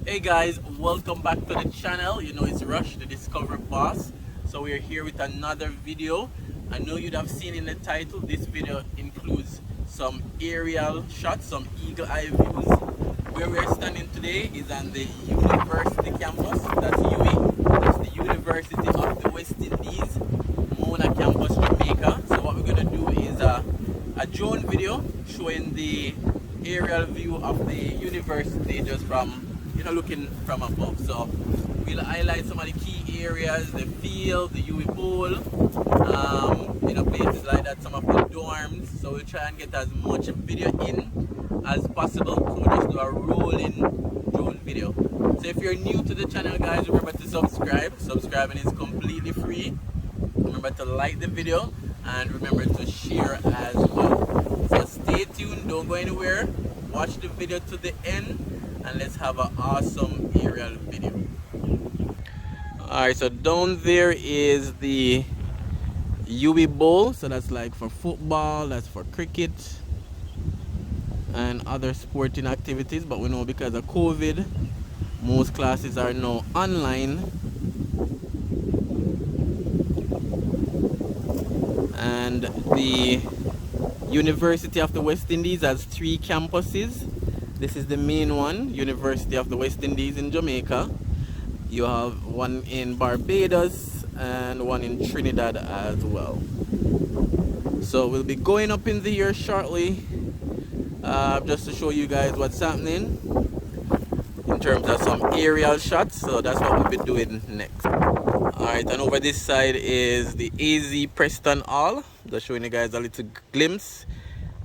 Hey guys, welcome back to the channel. You know it's Rush, the Discover Boss. So we're here with another video. I know you'd have seen in the title, this video includes some aerial shots, some eagle eye views. Where we're standing today is on the University campus. That's UE. That's the University of the West Indies, Mona campus, Jamaica. So what we're gonna do is a drone video showing the aerial view of the university just from looking from above. So we'll highlight some of the key areas, the field, the UE Bowl, places like that, some of the dorms. So we'll try and get as much video in as possible. So we'll just do a rolling drone video. So if you're new to the channel guys, remember to subscribe. Subscribing is completely free. Remember to like the video and remember to share as well. So stay tuned, don't go anywhere, watch the video to the end, and let's have an awesome aerial video. Alright, so down there is the UE Bowl. So that's like for football, that's for cricket and other sporting activities. But we know because of COVID, most classes are now online. And the University of the West Indies has 3 campuses. This is the main one, University of the West Indies in Jamaica. You have one in Barbados and one in Trinidad as well. So we'll be going up in the here shortly, just to show you guys what's happening in terms of some aerial shots. So that's what we'll be doing next. Alright, and over this side is the AZ Preston Hall. Just showing you guys a little glimpse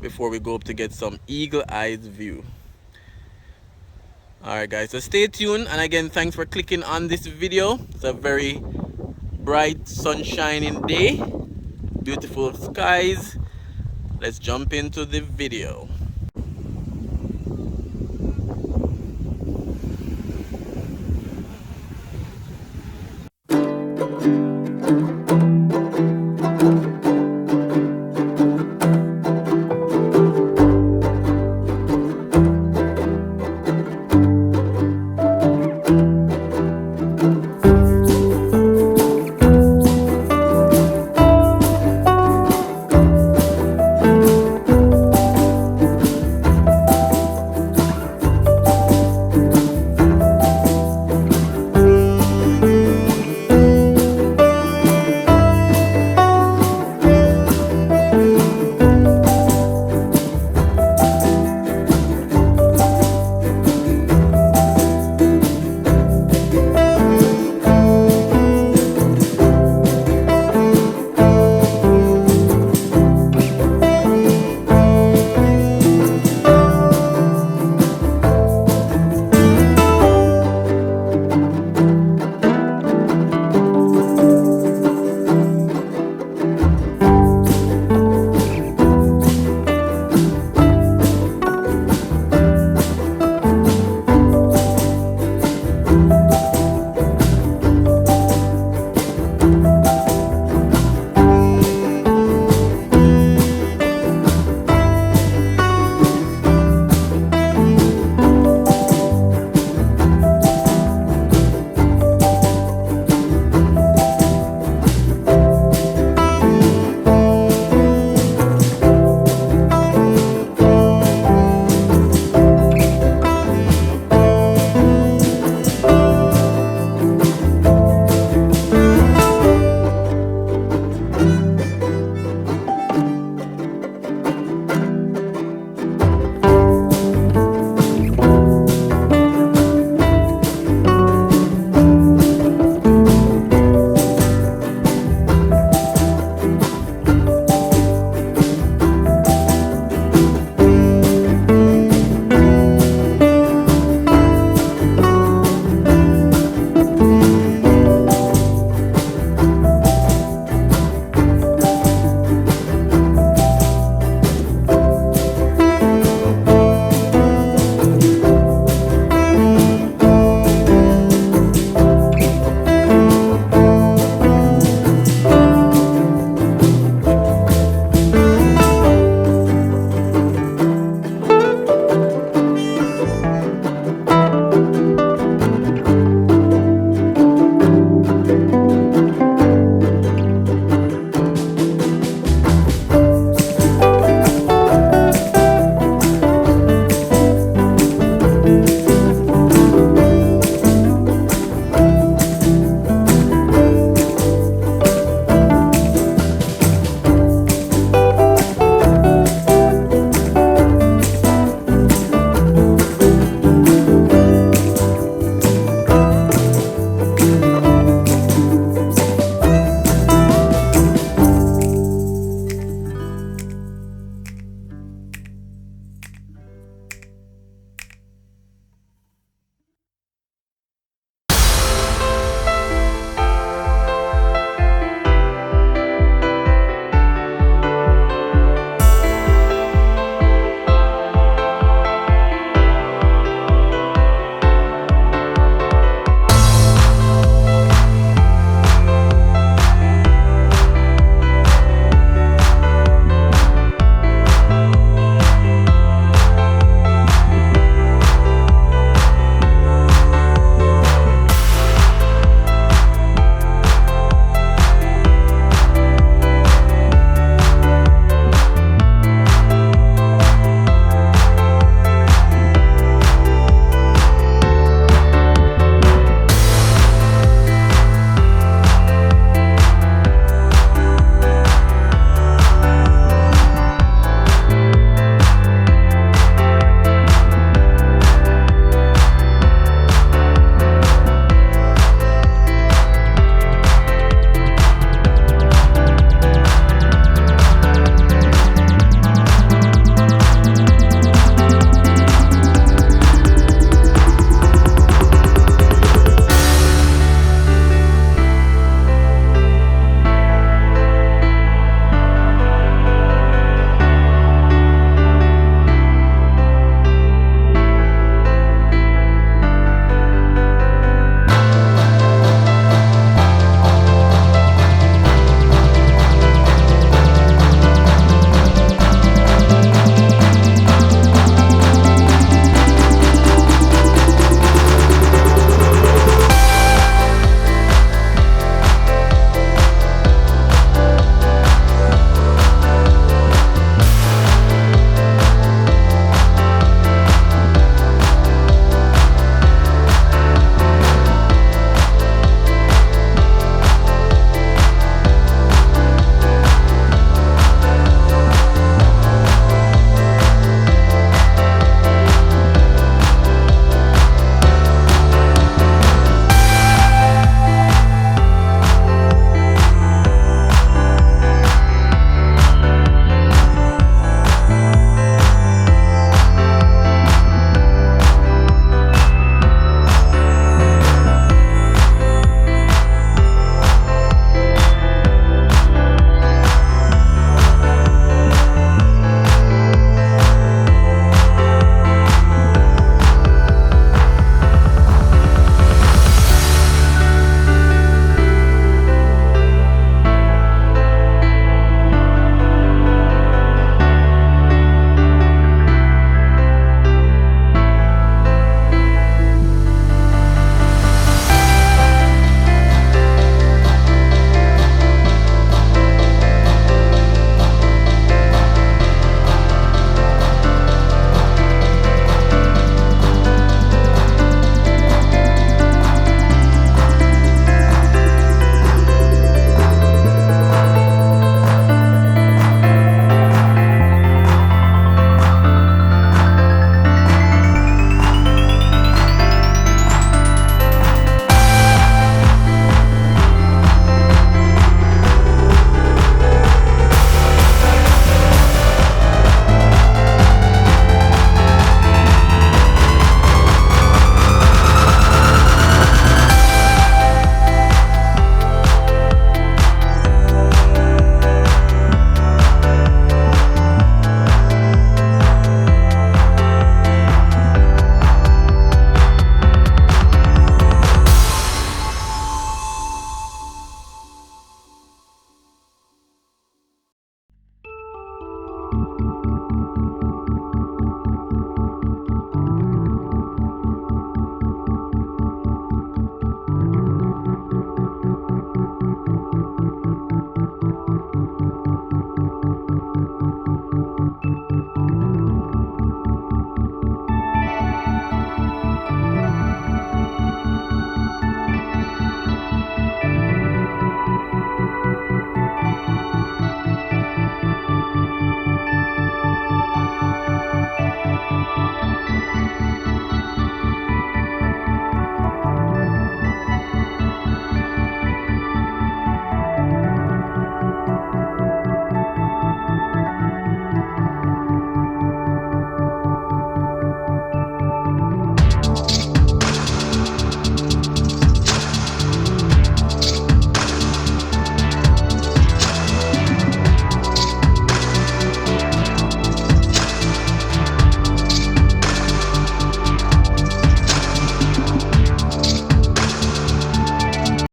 before we go up to get some eagle eyes view. Alright guys, so stay tuned, and again thanks for clicking on this video. It's a very bright sunshining day, beautiful skies. Let's jump into the video.